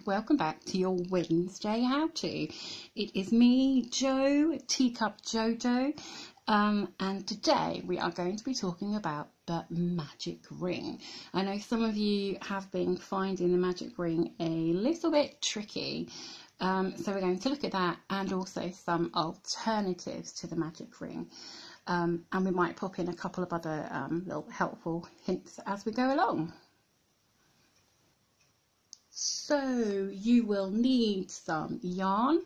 welcome back to your Wednesday how-to. It is me, Jo, Teacup Jojo, and today we are going to be talking about the magic ring. I know some of you have been finding the magic ring a little bit tricky, so we're going to look at that and also some alternatives to the magic ring. And we might pop in a couple of other little helpful hints as we go along. So you will need some yarn,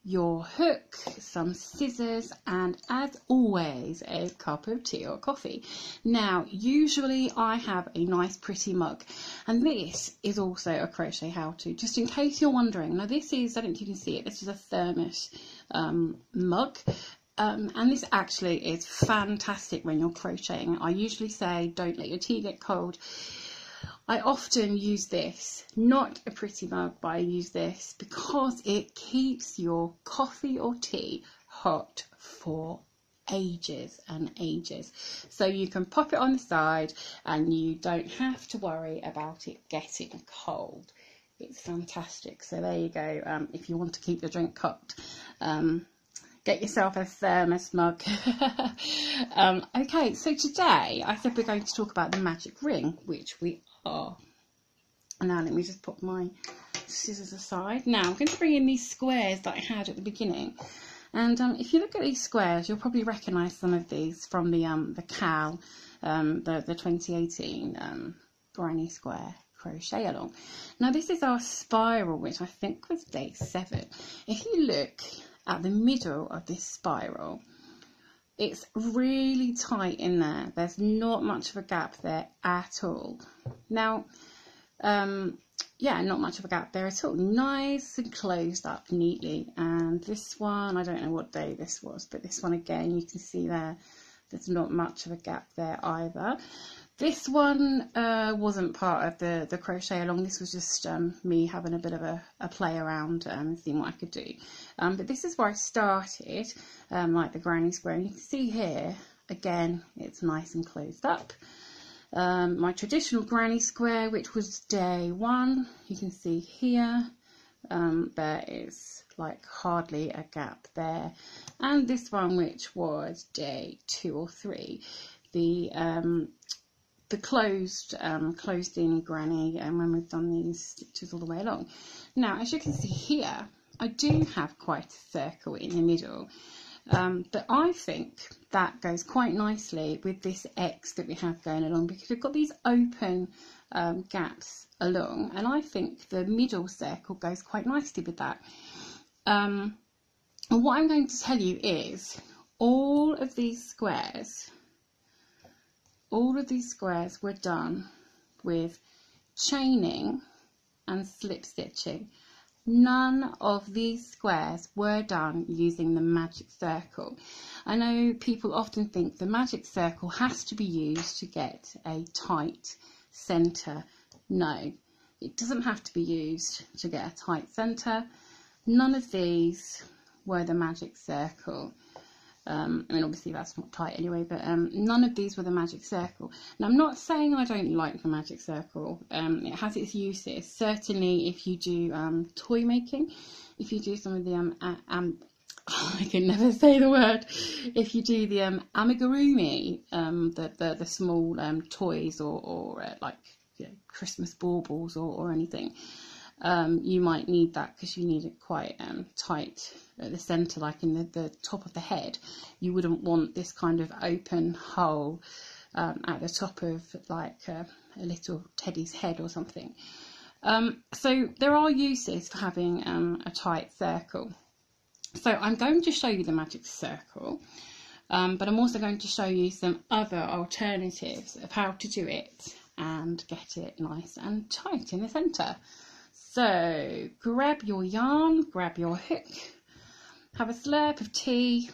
your hook, some scissors, and as always a cup of tea or coffee. Now usually I have a nice pretty mug, and this is also a crochet how-to, just in case you're wondering. Now this is, I don't know if you can see it, this is a thermos mug. And this actually is fantastic when you're crocheting. I usually say don't let your tea get cold. I often use this, not a pretty mug, but I use this because it keeps your coffee or tea hot for ages and ages. So you can pop it on the side and you don't have to worry about it getting cold. It's fantastic. So there you go. If you want to keep your drink hot, get yourself a thermos mug. Okay, so today I said we're going to talk about the magic ring, which we are. Now let me just put my scissors aside. Now I'm going to bring in these squares that I had at the beginning, and if you look at these squares, you'll probably recognise some of these from the CAL, the 2018 Granny Square crochet along. Now this is our spiral, which I think was day 7. If you look at the middle of this spiral, it's really tight in there. There's not much of a gap there at all. Now, yeah, not much of a gap there at all. Nice and closed up neatly. And this one, I don't know what day this was, but this one again, you can see there's not much of a gap there either. This one wasn't part of the crochet along. This was just me having a bit of a play around and seeing what I could do. But this is where I started, like the granny square. And you can see here, again, it's nice and closed up. My traditional granny square, which was day 1, you can see here, there is like hardly a gap there. And this one, which was day 2 or 3, the closed in granny, and when we've done these stitches all the way along. Now as you can see here, I do have quite a circle in the middle, but I think that goes quite nicely with this X that we have going along, because we've got these open gaps along, and I think the middle circle goes quite nicely with that. And what I'm going to tell you is all of these squares were done with chaining and slip stitching. None of these squares were done using the magic circle. I know people often think the magic circle has to be used to get a tight centre. No, it doesn't have to be used to get a tight centre. None of these were the magic circle. I mean, obviously that's not tight anyway, but none of these were the magic circle. Now, I'm not saying I don't like the magic circle. It has its uses. Certainly, if you do toy making, if you do some of the I can never say the word. If you do the amigurumi, the small toys, or like, you know, Christmas baubles or anything. You might need that because you need it quite tight at the centre, like in the top of the head. You wouldn't want this kind of open hole at the top of like a little teddy's head or something. So there are uses for having a tight circle. So I'm going to show you the magic circle, but I'm also going to show you some other alternatives of how to do it and get it nice and tight in the centre. So grab your yarn, grab your hook, have a slurp of tea,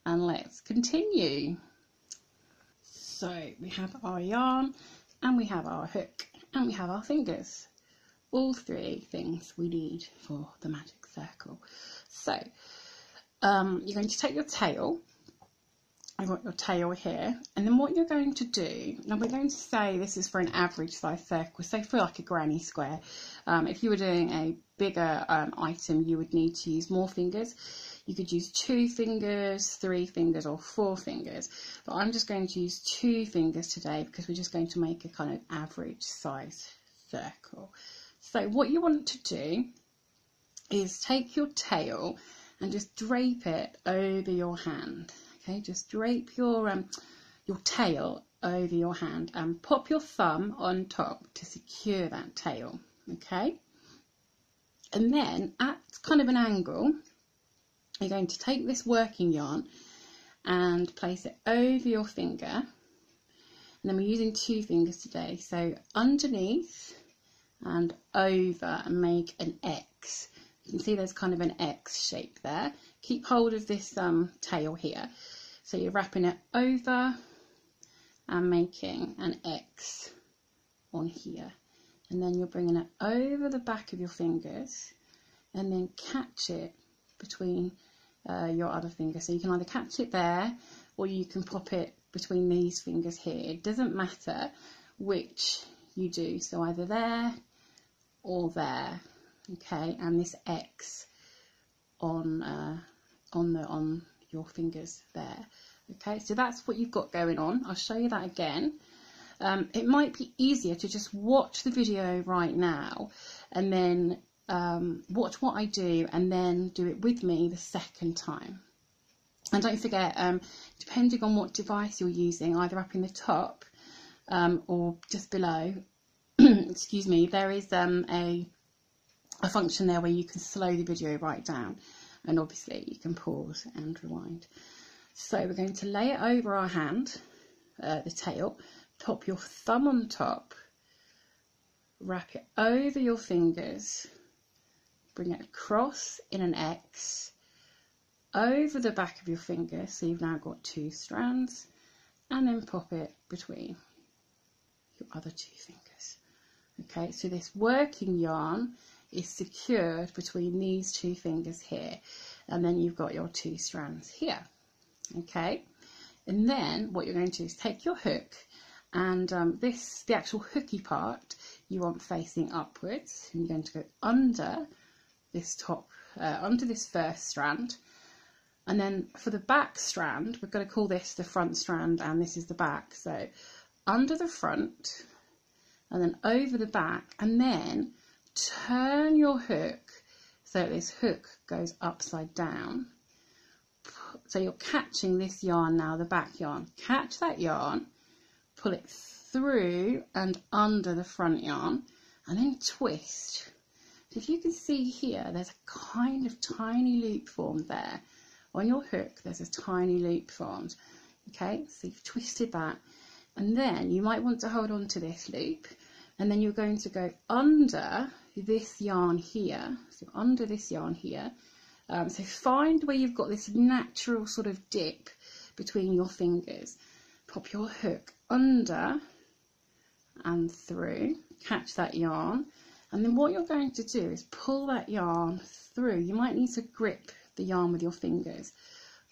and let's continue. So we have our yarn, and we have our hook, and we have our fingers. All 3 things we need for the magic circle. So you're going to take your tail, I've got your tail here, and then what you're going to do, now we're going to say this is for an average size circle, so for like a granny square. If you were doing a bigger item, you would need to use more fingers. You could use 2 fingers, 3 fingers, or 4 fingers, but I'm just going to use 2 fingers today because we're just going to make a kind of average size circle. So what you want to do is take your tail and just drape it over your hand. Okay, just drape your tail over your hand and pop your thumb on top to secure that tail. Okay, and then at kind of an angle, you're going to take this working yarn and place it over your finger. And then we're using 2 fingers today, so underneath and over, and make an X. You can see there's kind of an X shape there. Keep hold of this tail here. So you're wrapping it over and making an X on here. And then you're bringing it over the back of your fingers and then catch it between your other fingers. So you can either catch it there or you can pop it between these fingers here. It doesn't matter which you do. So either there or there. Okay, and this X on your fingers there. Okay, so that's what you've got going on. I'll show you that again. It might be easier to just watch the video right now and then watch what I do and then do it with me the second time. And don't forget, depending on what device you're using, either up in the top or just below, excuse me, there is a function there where you can slow the video right down, and obviously you can pause and rewind. So we're going to lay it over our hand, the tail, pop your thumb on top, wrap it over your fingers, bring it across in an X, over the back of your finger, so you've now got 2 strands, and then pop it between your other 2 fingers. Okay, so this working yarn is secured between these 2 fingers here, and then you've got your 2 strands here. Okay, and then what you're going to do is take your hook, and the actual hooky part you want facing upwards, and you're going to go under this top, under this first strand, and then for the back strand, we're going to call this the front strand, and this is the back. So under the front, and then over the back, and then turn your hook so this hook goes upside down. So you're catching this yarn now, the back yarn. Catch that yarn, pull it through and under the front yarn, and then twist. So if you can see here, there's a kind of tiny loop formed there. On your hook, there's a tiny loop formed. Okay, so you've twisted that. And then you might want to hold on to this loop, and then you're going to go under this yarn here, so under this yarn here. So find where you've got this natural sort of dip between your fingers. Pop your hook under and through, catch that yarn, and then what you're going to do is pull that yarn through. You might need to grip the yarn with your fingers.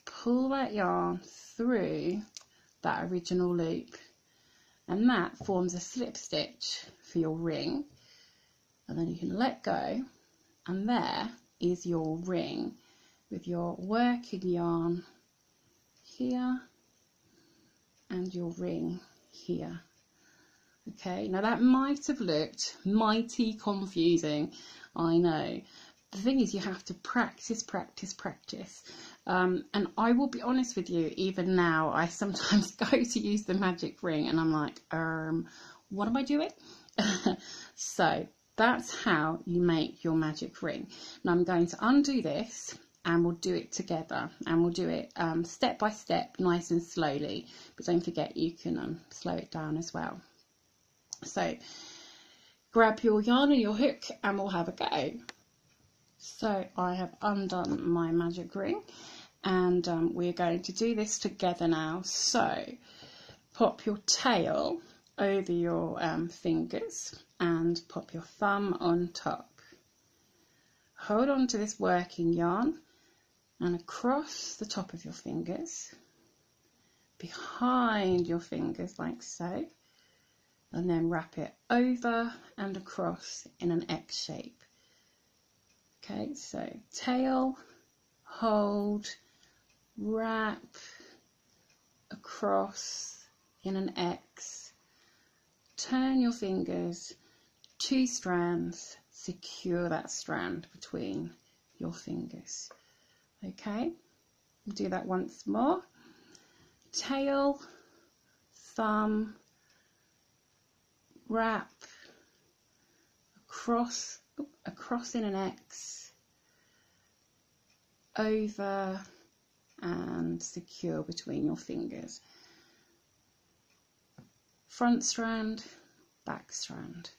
Pull that yarn through that original loop, and that forms a slip stitch for your ring. And then you can let go, and there is your ring with your working yarn here and your ring here. Okay, now that might have looked mighty confusing, I know. The thing is, you have to practice, practice, practice. And I will be honest with you, even now, I sometimes go to use the magic ring and I'm like, what am I doing? So that's how you make your magic ring. Now I'm going to undo this and we'll do it together, and we'll do it step by step, nice and slowly, but don't forget you can slow it down as well. So grab your yarn and your hook and we'll have a go. So I have undone my magic ring, and we're going to do this together now. So pop your tail over your fingers and pop your thumb on top. Hold on to this working yarn and across the top of your fingers, behind your fingers like so, and then wrap it over and across in an X shape. Okay, so tail, hold, wrap, across in an X, turn your fingers, 2 strands, secure that strand between your fingers. Okay, we'll do that once more. Tail, thumb, wrap, across in an X, over and secure between your fingers. Front strand, back strand.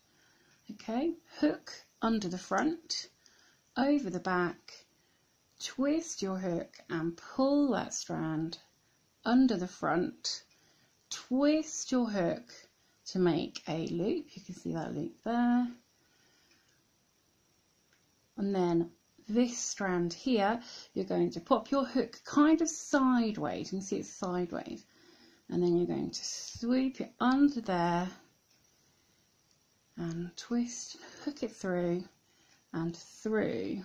Okay, hook under the front, over the back, twist your hook and pull that strand under the front, twist your hook to make a loop. You can see that loop there. And then this strand here, you're going to pop your hook kind of sideways. You can see it's sideways. And then you're going to sweep it under there and twist, hook it through and through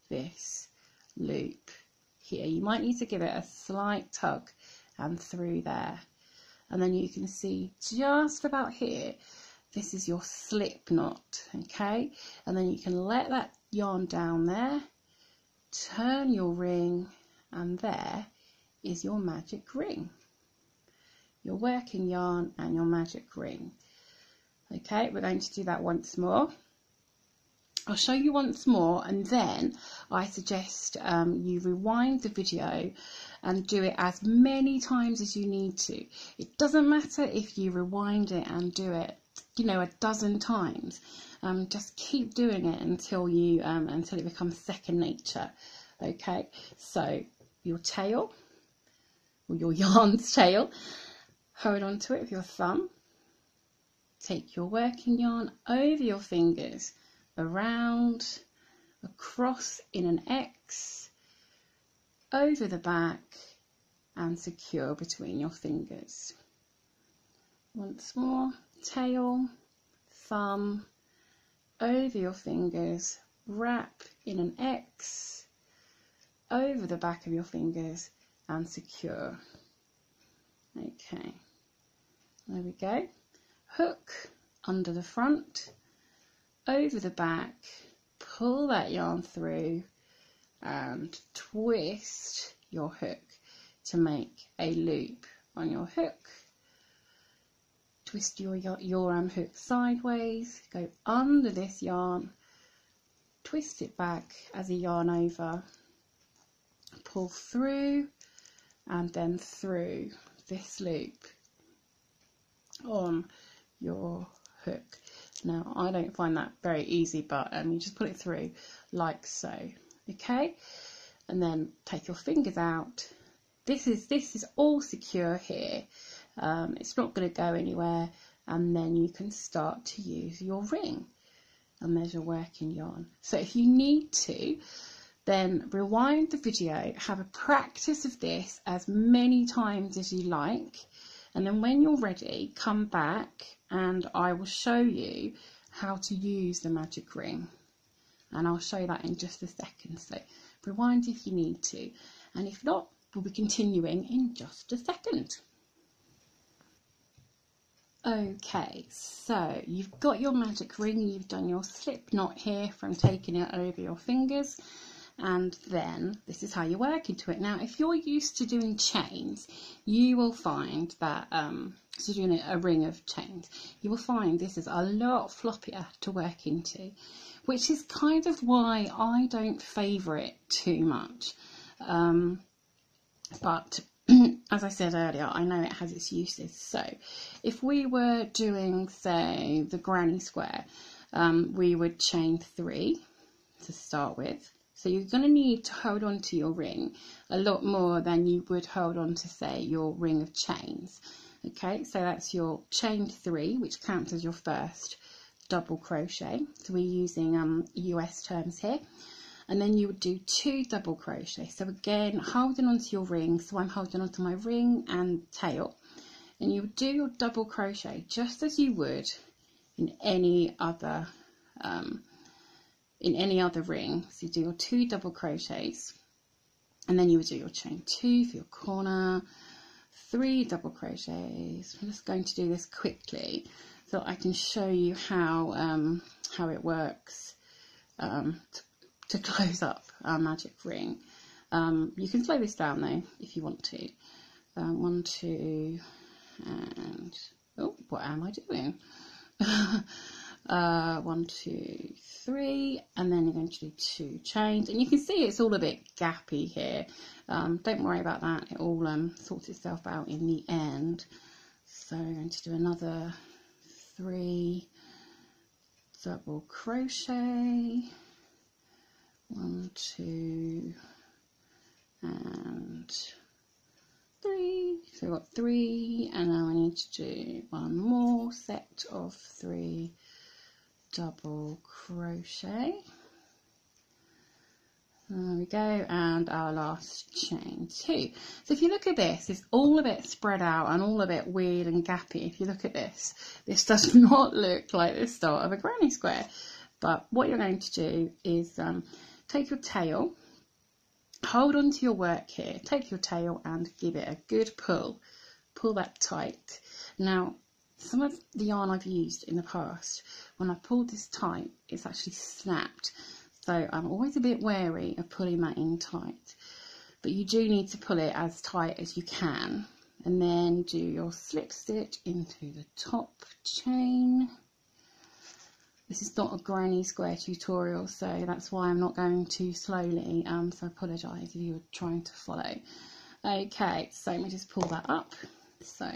this loop here. You might need to give it a slight tug and through there. And then you can see just about here, this is your slip knot, okay? And then you can let that yarn down there, turn your ring, and there is your magic ring. Your working yarn and your magic ring. Okay, we're going to do that once more. I'll show you once more, and then I suggest you rewind the video and do it as many times as you need to. It doesn't matter if you rewind it and do it, you know, 12 times. Just keep doing it until it becomes second nature. Okay, so your tail, or your yarn's tail, hold on to it with your thumb. Take your working yarn over your fingers, around, across in an X, over the back, and secure between your fingers. Once more, tail, thumb, over your fingers, wrap in an X, over the back of your fingers, and secure. Okay, there we go. Hook under the front, over the back, pull that yarn through and twist your hook to make a loop on your hook. Twist your hook sideways, go under this yarn, twist it back as a yarn over, pull through and then through this loop on your hook. Now, I don't find that very easy, but you just put it through like so. Okay, and then take your fingers out. This is all secure here. It's not going to go anywhere, and then you can start to use your ring. And there's your working yarn. So if you need to, then rewind the video, have a practice of this as many times as you like, and then when you're ready, come back and I will show you how to use the magic ring. And I'll show you that in just a second. So rewind if you need to, and if not, we'll be continuing in just a second. Okay, so you've got your magic ring, you've done your slip knot here from taking it over your fingers, and then this is how you work into it. Now, if you're used to doing chains, you will find that, so doing a ring of chains, you will find this is a lot floppier to work into, which is kind of why I don't favour it too much. But as I said earlier, I know it has its uses. So if we were doing, say, the granny square, we would chain 3 to start with. So you're going to need to hold on to your ring a lot more than you would hold on to, say, your ring of chains. Okay, so that's your chain 3, which counts as your first double crochet. So we're using US terms here. and then you would do 2 double crochet. So again, holding onto your ring, so I'm holding onto my ring and tail, and you would do your double crochet just as you would in any other ring. So you do your 2 double crochets, and then you would do your chain 2 for your corner, 3 double crochets. I'm just going to do this quickly so I can show you how it works to close up our magic ring. You can slow this down though if you want to. 1, 2, and oh, what am I doing? 1, 2, 3, and then you're going to do 2 chains, and you can see it's all a bit gappy here. Don't worry about that, it all sorts itself out in the end. So I'm going to do another 3 double crochet, 1, 2, and 3. So we've got 3, and now I need to do one more set of 3 double crochet. There we go, and our last chain 2. So if you look at this, it's all a bit spread out and all a bit weird and gappy. If you look at this does not look like the start of a granny square. But what you're going to do is take your tail, hold on to your work here, take your tail and give it a good pull. Pull that tight. Now, some of the yarn I've used in the past, when I pulled this tight, it's actually snapped. So I'm always a bit wary of pulling that in tight. But you do need to pull it as tight as you can. And then do your slip stitch into the top chain. This is not a granny square tutorial, so that's why I'm not going too slowly. So I apologise if you were trying to follow. Okay, so let me just pull that up. So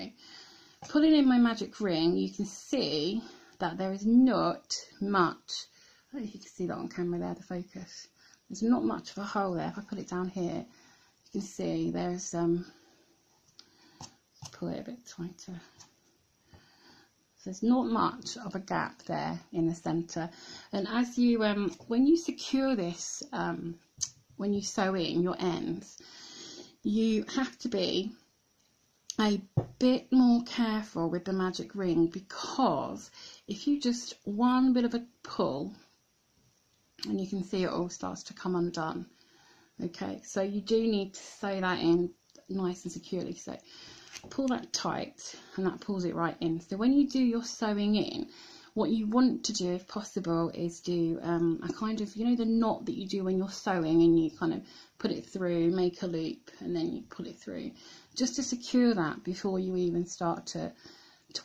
pulling in my magic ring, you can see that there is not much. I don't know if you can see that on camera there, the focus. There's not much of a hole there. If I put it down here, you can see there's pull it a bit tighter. So there's not much of a gap there in the centre. And as you when you secure this, when you sew in your ends, you have to be a bit more careful with the magic ring, because if you just one bit of a pull, and you can see it all starts to come undone. Okay, so you do need to sew that in nice and securely. So pull that tight, and that pulls it right in. So when you do your sewing in, what you want to do, if possible, is do a kind of, you know, the knot that you do when you're sewing, and you kind of put it through, make a loop, and then you pull it through, just to secure that before you even start to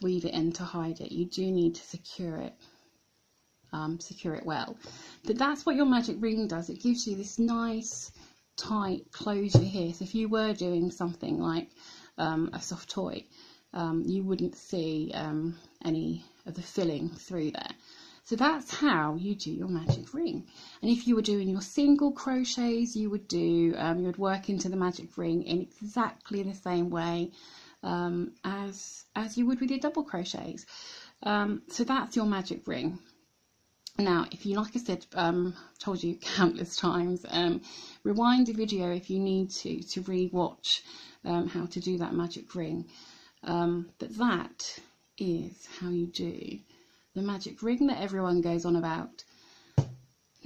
weave it in to hide it. You do need to secure it well. But that's what your magic ring does. It gives you this nice tight closure here. So if you were doing something like a soft toy, you wouldn't see any of the filling through there. So that's how you do your magic ring. And if you were doing your single crochets, you would do you would work into the magic ring in exactly the same way as you would with your double crochets. So that's your magic ring. Now, if you, like I said, told you countless times, rewind the video if you need to re-watch how to do that magic ring. But that is how you do the magic ring that everyone goes on about.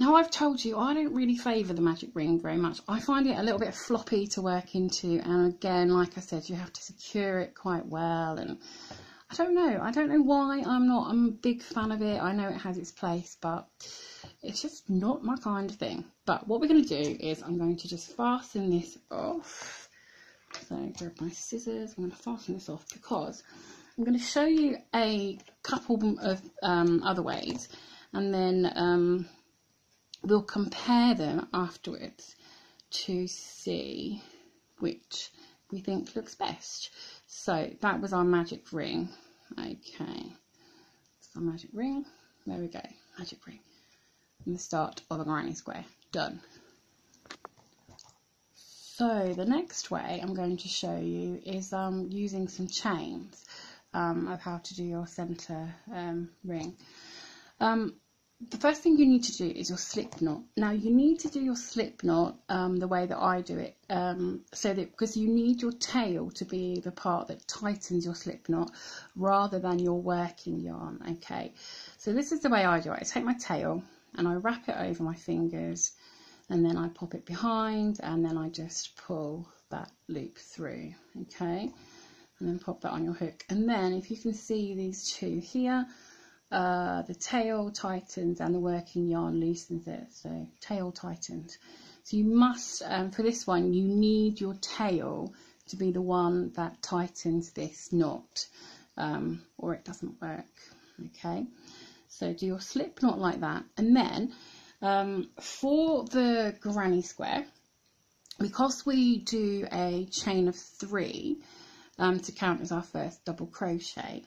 Now, I've told you I don't really favour the magic ring very much. I find it a little bit floppy to work into, and again, like I said, you have to secure it quite well, and I don't know why I'm a big fan of it. I know it has its place, but it's just not my kind of thing. But what we're going to do is I'm going to just fasten this off. So grab my scissors, I'm going to fasten this off, because I'm going to show you a couple of other ways, and then we'll compare them afterwards to see which we think looks best. So that was our magic ring. Okay, that's our magic ring. There we go, magic ring. And the start of a granny square. Done. So the next way I'm going to show you is using some chains of how to do your centre ring. the first thing you need to do is your slip knot. Now you need to do your slip knot the way that I do it, so that, because you need your tail to be the part that tightens your slip knot rather than your working yarn. Okay, so this is the way I do it. I take my tail and I wrap it over my fingers, and then I pop it behind, and then I just pull that loop through. Okay, and then pop that on your hook, and then if you can see these two here, the tail tightens and the working yarn loosens it, so tail tightens. So you must, for this one, you need your tail to be the one that tightens this knot, or it doesn't work. Okay, so do your slip knot like that, and then for the granny square, because we do a chain of 3 to count as our first double crochet,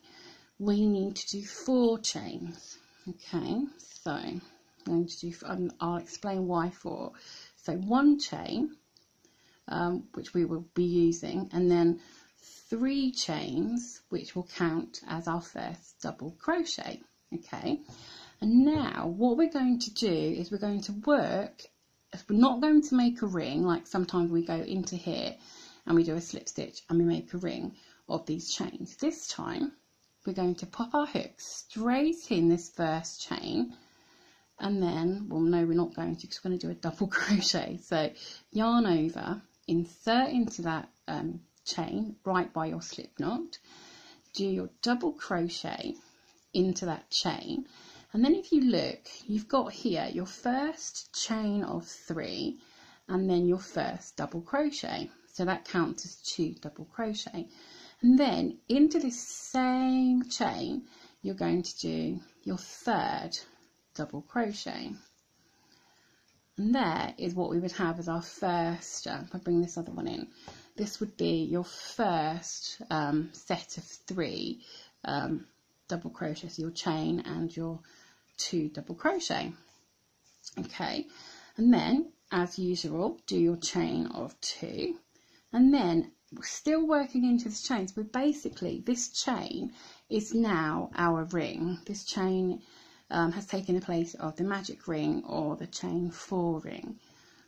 we need to do 4 chains. Okay, so I'm going to do, I'll explain why 4. So 1 chain, which we will be using, and then 3 chains, which will count as our first double crochet. Okay, and now what we're going to do is we're going to work, we're not going to make a ring like sometimes we go into here and we do a slip stitch and we make a ring of these chains. This time we're going to pop our hook straight in this first chain, and then, well, no, we're not going to, because we're going to do a double crochet. So yarn over, insert into that chain right by your slip knot, do your double crochet into that chain, and then if you look, you've got here your first chain of 3 and then your first double crochet, so that counts as 2 double crochet. And then into this same chain, you're going to do your 3rd double crochet. And there is what we would have as our first, if I bring this other one in, this would be your first set of 3 double crochet, so your chain and your 2 double crochet. Okay, and then as usual, do your chain of 2, and then we're still working into this chain. So basically this chain is now our ring. This chain has taken the place of the magic ring or the chain 4 ring.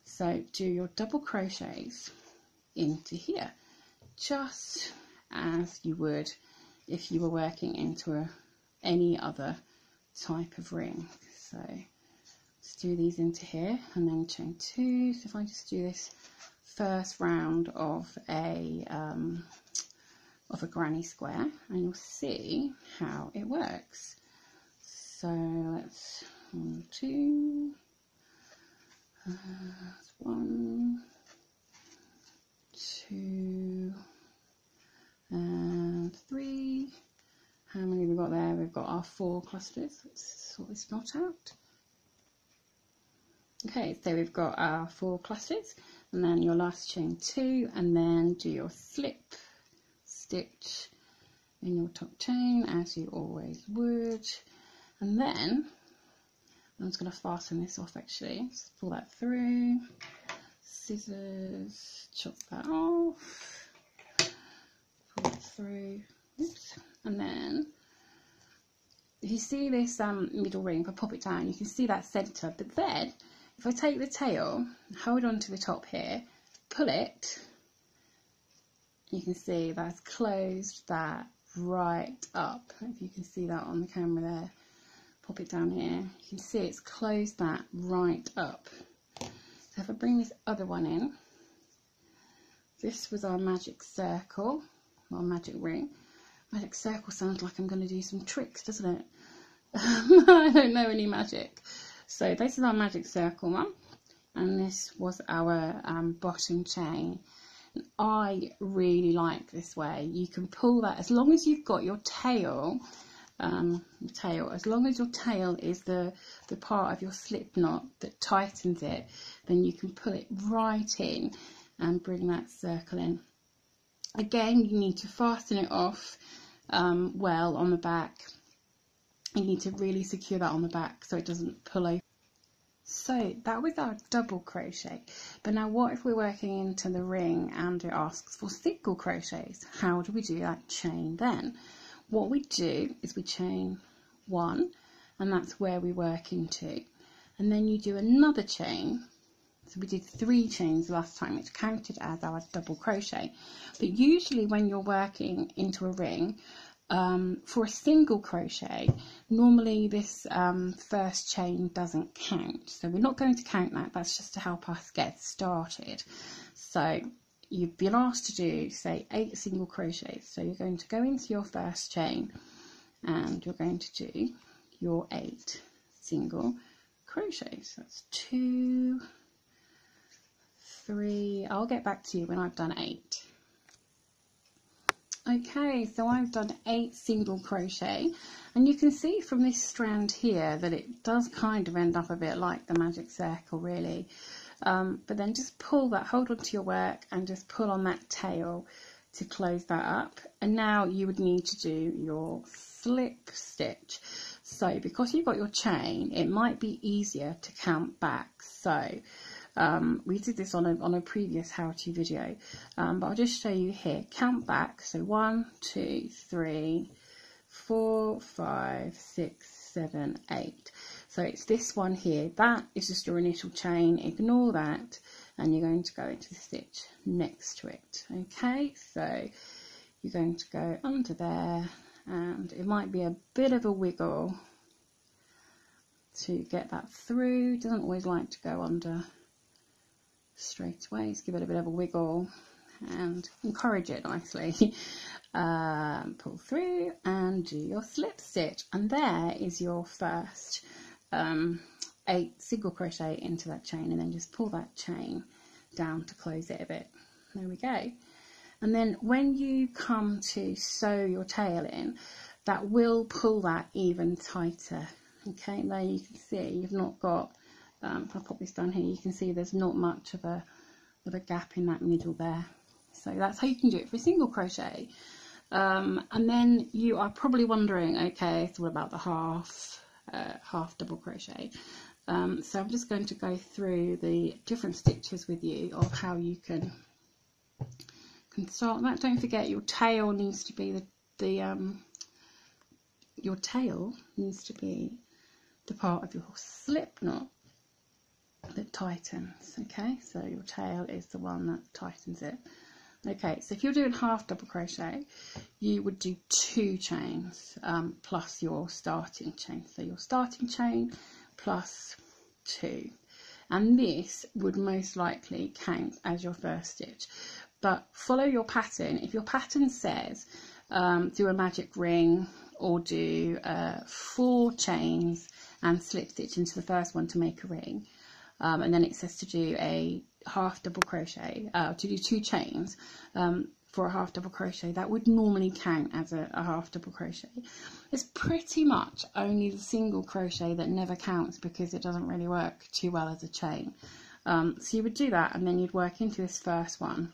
So do your double crochets into here, just as you would if you were working into any other type of ring. So let's do these into here and then chain 2. So if I just do this first round of a granny square, and you'll see how it works. So let's 1, 2, 1, 2, and 3. How many have we got there? We've got our 4 clusters. Let's sort this knot out. Okay, so we've got our 4 clusters, and then your last chain 2, and then do your slip stitch in your top chain as you always would. And then I'm just going to fasten this off actually. Just pull that through, scissors, chop that off, pull it through, oops. And then if you see this middle ring, if I pop it down, you can see that centre, but then if I take the tail, hold on to the top here, pull it, you can see that's closed that right up. If you can see that on the camera there, pop it down here, you can see it's closed that right up. So if I bring this other one in, this was our magic circle, or magic ring. Magic circle sounds like I'm going to do some tricks, doesn't it? I don't know any magic. So this is our magic circle one, and this was our bottom chain. And I really like this way. You can pull that as long as you've got your tail, as long as your tail is the part of your slip knot that tightens it, then you can pull it right in and bring that circle in. Again, you need to fasten it off well on the back. You need to really secure that on the back so it doesn't pull over. So that was our double crochet, but now what if we're working into the ring and it asks for single crochets? How do we do that chain then? What we do is we chain 1 and that's where we work into. And then you do another chain. So we did 3 chains last time, which counted as our double crochet. But usually when you're working into a ring, for a single crochet, normally this first chain doesn't count. So we're not going to count that, that's just to help us get started. So you've been asked to do, say, 8 single crochets. So you're going to go into your first chain and you're going to do your 8 single crochets. That's 2, 3, I'll get back to you when I've done 8. Okay, so I've done 8 single crochet, and you can see from this strand here that it does kind of end up a bit like the magic circle, really. But then just pull that, hold on to your work and just pull on that tail to close that up. And now you would need to do your slip stitch. So because you've got your chain, it might be easier to count back. So we did this on a previous how-to video, but I'll just show you here. Count back, so 1, 2, 3, 4, 5, 6, 7, 8. So it's this one here, that is just your initial chain, ignore that, and you're going to go into the stitch next to it. Okay, so you're going to go under there, and it might be a bit of a wiggle to get that through. It doesn't always like to go under straight away, just give it a bit of a wiggle and encourage it nicely. Pull through and do your slip stitch, and there is your first 8 single crochet into that chain, and then just pull that chain down to close it a bit. There we go. And then when you come to sew your tail in, that will pull that even tighter. Okay, there you can see you've not got, if I pop this down here, you can see there's not much of a gap in that middle there. So that's how you can do it for a single crochet. And then you are probably wondering, okay, so what about the half double crochet? So I'm just going to go through the different stitches with you of how you can start that. Don't forget your tail needs to be your tail needs to be the part of your slip knot that tightens. Okay, so your tail is the one that tightens it. Okay, so if you're doing half double crochet, you would do 2 chains plus your starting chain. So your starting chain plus 2, and this would most likely count as your first stitch. But follow your pattern. If your pattern says do a magic ring or do 4 chains and slip stitch into the first one to make a ring, and then it says to do a half double crochet, to do 2 chains for a half double crochet, that would normally count as a half double crochet. It's pretty much only the single crochet that never counts because it doesn't really work too well as a chain. So you would do that, and then you'd work into this first one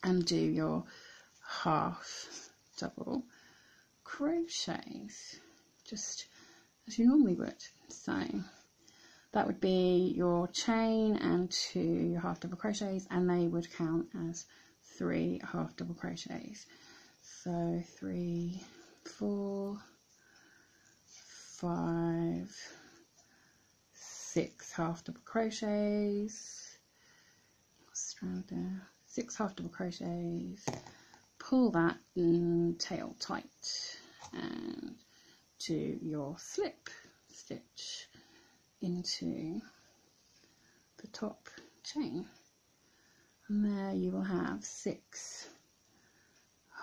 and do your half double crochets just as you normally would. So that would be your chain and 2 half double crochets, and they would count as 3 half double crochets. So 3, 4, 5, 6 half double crochets, strand there, 6 half double crochets, pull that tail tight and do your slip stitch into the top chain, and there you will have 6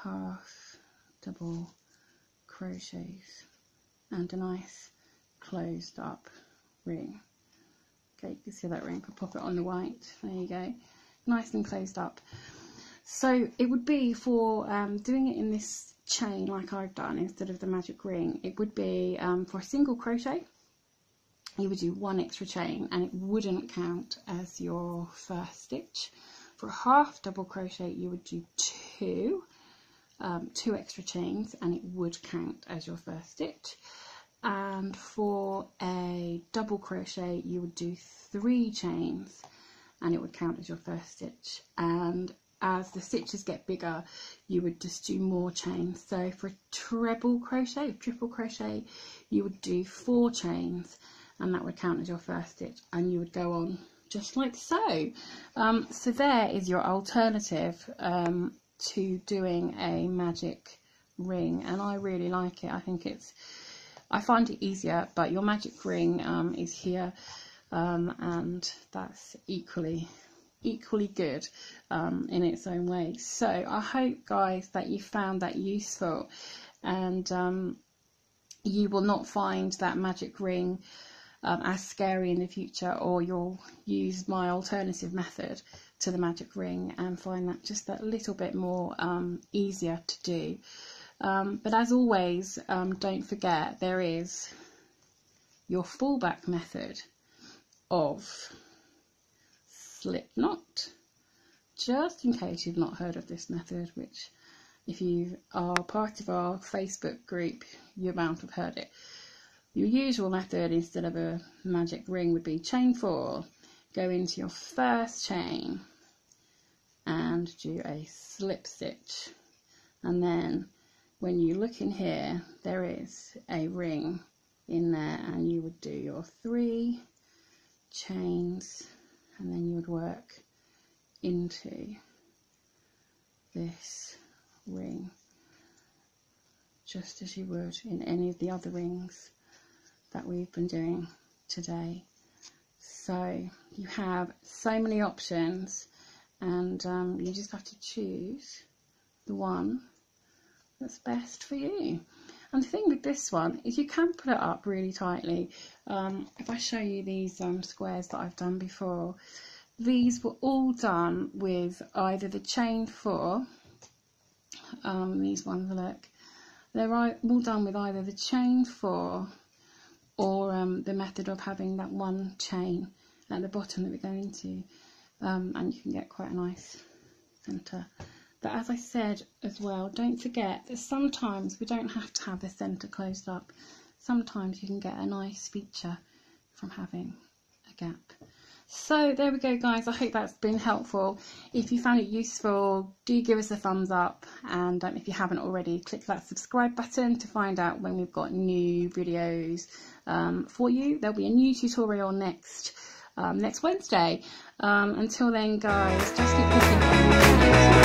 half double crochets and a nice closed up ring. Okay, you can see that ring, I'll pop it on the white, there you go, nice and closed up. So it would be for doing it in this chain like I've done instead of the magic ring, it would be for a single crochet you would do 1 extra chain and it wouldn't count as your first stitch. For a half double crochet you would do 2 extra chains and it would count as your first stitch. And for a double crochet you would do 3 chains and it would count as your first stitch. And as the stitches get bigger, you would just do more chains. So for a triple crochet, you would do 4 chains, and that would count as your first stitch, and you would go on just like so. So there is your alternative to doing a magic ring, and I really like it. I find it easier, but your magic ring is here, and that's equally good in its own way. So I hope, guys, that you found that useful, and you will not find that magic ring as scary in the future, or you'll use my alternative method to the magic ring and find that just that little bit more easier to do. But as always, don't forget, there is your fallback method of slip knot, just in case you've not heard of this method, which if you are part of our Facebook group, you're bound to have heard it. Your usual method instead of a magic ring would be chain 4, go into your first chain and do a slip stitch, and then when you look in here, there is a ring in there, and you would do your 3 chains, and then you would work into this ring just as you would in any of the other rings that we've been doing today. So you have so many options, and you just have to choose the one that's best for you. And the thing with this one is you can put it up really tightly. If I show you these squares that I've done before, these were all done with either the chain 4, these ones, look, they're all done with either the chain 4 or the method of having that one chain at the bottom that we go into, and you can get quite a nice centre. But as I said as well, don't forget that sometimes we don't have to have the centre closed up. Sometimes you can get a nice feature from having a gap. So there we go, guys. I hope that's been helpful. If you found it useful, do give us a thumbs up, and if you haven't already, click that subscribe button to find out when we've got new videos for you. There'll be a new tutorial next Wednesday. Until then, guys, just keep clicking on the videos.